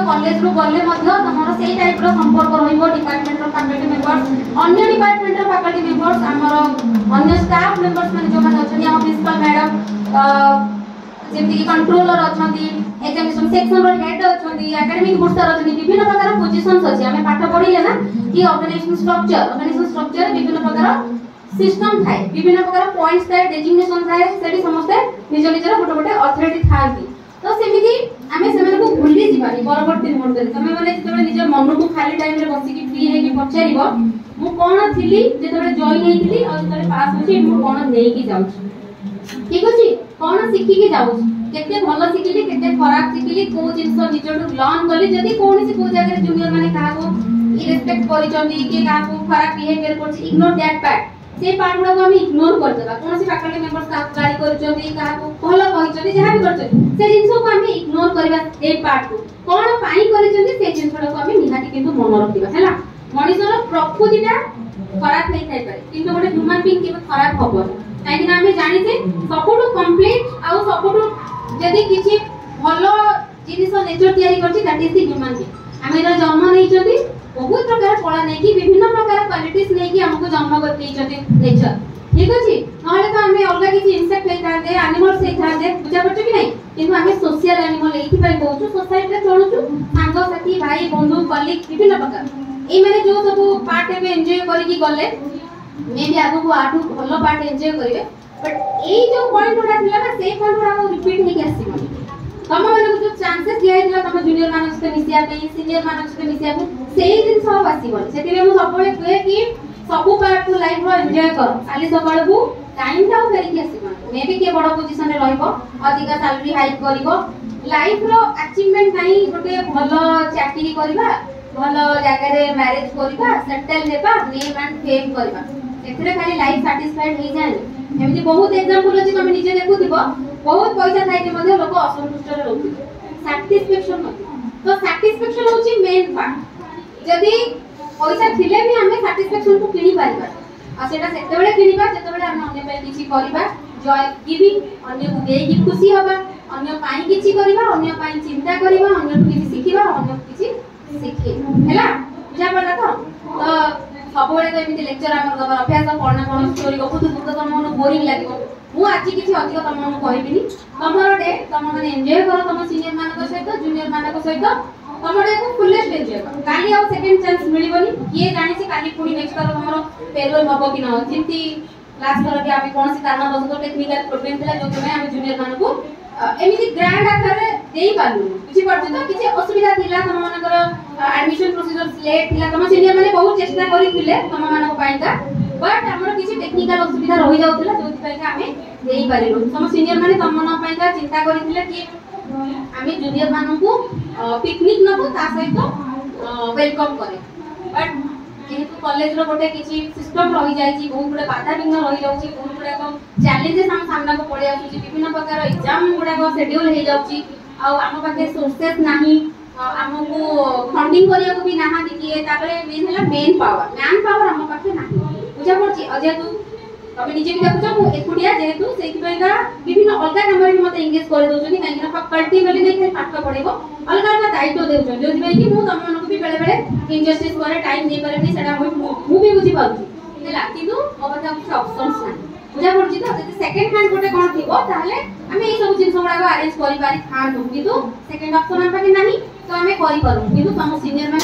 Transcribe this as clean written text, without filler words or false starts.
college रो गले तमर सेई टाइप रो संपर्क रहिबो डिपार्टमेंट रो फैकल्टी मेंबर्स अन्य डिपार्टमेंट रो फैकल्टी मेंबर्स हमर अन्य स्टाफ मेंबर्स माने जो माने अछनी हम प्रिंसिपल मैडम जेमति कि कंट्रोलर अछंती एग्जामिनेशन सेक्शन रो हेड अछंती एकेडमिक बुस्टर अछंती विभिन्न प्रकार पोजीशंस अछि हमें पाठ पढिले ना कि ऑर्गेनाइजेशन स्ट्रक्चर विभिन्न प्रकार सिस्टम थाए विभिन्न प्रकार पॉइंट्स थाए डेजिग्नेशन थाए सेठी समस्त निज निजर गोटे गोटे अथॉरिटी थांती तो सेमिति आमे सेमाने को भूली जिबानी परवर्ती मोड करे तमे माने जेतबे निज मन को खाली टाइम रे बसी कि फ्री हे कि पचारिबो मु कोन थिली जेतबे जॉइन हेतिली और जेतबे पास होची मु कोन नेई कि जाउची ठीक अछि कोन सिखि कि जाउची केते भलो सिखिली केते खराब सिखिली को जिंस निजडू लर्न कली जदी कोनसी को जगह जूनियर माने काहा को इरेस्पेक्ट करिचंदी के काहा को खराब बिहेवियर करछि इग्नोर दैट पार्ट से पार्ट गुडा को हम इग्नोर कर देबा कोनसी फैकल्टी मेंबर्स का गाली करिचंदी काहा को भलो कहिचंदी जहा भी करचंदी से जिंस को हम इग्नोर करबा ए पार्ट को कोन पाई करिचंदी से जिंस गुडा को हम निहाती किंतु मन रखिबा हैला मनुष्यर प्रकृतिटा खराब नहीं थाई पारे किंतु गोटे ह्यूमन बीइंग केबे खराब हबो काहे कि हम जानि जे सबुटु कंप्लीट आ सबुटु जदी किछि भलो जिनिस नेचर तयारी करछि that is the human being हम एरा जन्म नै छथि बहुत प्रकार कला नै कि विभिन्न प्रकार क्वालिटीज नै कि हमको जन्म करते छथि नेचर ठीक अछि नहले तो हमें अलग किछि इंसेक्ट हे थाते एनिमल्स हे थाते बुझा पछ कि नै किंतु हमें सोशल एनिमल एथि पय कहउछु सोसाइटी रे चलुछु सांग साथी भाई बंधु कलीग विभिन्न प्रकार ए माने जो सब पार्ट एबे एन्जॉय करि कि गले मे भी आगु को आठु भलो पार्ट एन्जॉय करिवे बट ए जो पॉइंट उडा थिला ना से पॉइंट उडा को रिपीट हे के आसीबो तम माने जो चांसेस दिया हिला तम जूनियर मानक से मिसिया पे सीनियर मानक से मिसिया पे सेही दिन सब आसीबो सेति में मु सबले कहे कि सबु पार्ट को लाइफ रो एन्जॉय करो खाली सकाळ को टाइम टाउ फेरि के आसीबो मे भी के बड़ पोजीशन रे रहइबो अधिक सैलरी हाइक करिवो लाइफ रो अचीवमेंट नाही गोटे भलो चाकरी करबा भलो जगह रे मैरिज करबा सेटल हेबा नेम एंड फेम करबा एथरे खाली लाइफ सैटिस्फाइड हे जाय एमति बहुत एग्जांपल अछि तमे निजे देखुथिबो बहुत पैसा थाइ के मध्ये लोक असंतुष्ट रे रहथि सैटिस्फैक्शन नथि तो सैटिस्फैक्शन होची मेन पार्ट जदी पैसा थिले भी हमें सैटिस्फैक्शन को किनि पारिबा आ सेटा सेतेबेले किनिबा जेतेबेले हम अन्य पय किछि करबा जॉय गिविंग अन्य को देई कि खुशी होबा अन्य पाई किछि करबा अन्य पाई चिंता करबा अन्य को किछि सिखिबा अन्य को किछि सिखे हैला बुझा पड़ला तो सबले तो एमिति लेक्चर हमर दबर अभ्यास कोन स्टोरी गपुत तो तमन बोरिंग लागिबो मु आजि किछि अधिक तमन कहबिनी तमरो डे तम माने एन्जॉय करो तम सीनियर मानक सहित जूनियर मानक सहित तम डे को फुलेस्ट एन्जॉय करो काली आ सेकंड चांस मिलिबनी किए जानि से काली पुनी नेक्स्ट कर तमरो फेयरवेल हबो कि न जिंती लास्ट कर के आमे कोनसी कारण बस टेक्निकल प्रॉब्लम थिला जो तमे आमे जूनियर मानको एमिति ग्रांड आकार रे देई पालु किछि परछ तो किछि असुविधा थिला तम मानकर एडमिशन प्रोसीजर लेट थिला तम सीनियर माने बहुत चेष्टा करि थिले तम मानको पाइका बट हमर किछि टेक्निकल असुविधा रहि जाउथिला जोथि पाइका आमे देई पारिलु तम सीनियर माने तम मन पाइका चिंता करिथिले कि आमे जूनियर मानको पिकनिक नबो ता सहित वेलकम करे बट जेहेतु कॉलेज रो गोटे किछि सिस्टम रहि जाय छी बहुत गुडे बाधा विघ्न रहि जाउची बहुत गुडे को चैलेंजेस हम सामना को पड़े आछी विभिन्न प्रकार एग्जाम गुडा को शेड्यूल हे जाउची आ हम पाखे सोर्सेस नाही हमको फंडिंग करिया को भी नाहा दिए ताबले मेन पावर हम पाखे नाही बुझा पड़ची अजेतु तबे निजे भी देखुछ मु एकुडिया जेहेतु सेति पयगा विभिन्न अलगा काम रे मते एंगेज कर दोछनी काहे ना फैकल्टी वाली नै पाठ पढेबो अलगा अलगा दायित्व देउछ जो दिबे कि मु तम मनकु भी बेले बेले इनजस्टिस करे टाइम दे पारे नै सेटा मु भी बुझी पाउची हैला किनु मोबता कुछ ऑप्शंस नै बुझा पड़ची तो जति सेकंड हैंड गोटे कोन थिबो ताहले हमें ए सब जिंस गुडा अरेंज करि पारि थांतु किंतु सेकंड ऑप्शन हम पाके नाही तो हमें करि करू किंतु तम सीनियर में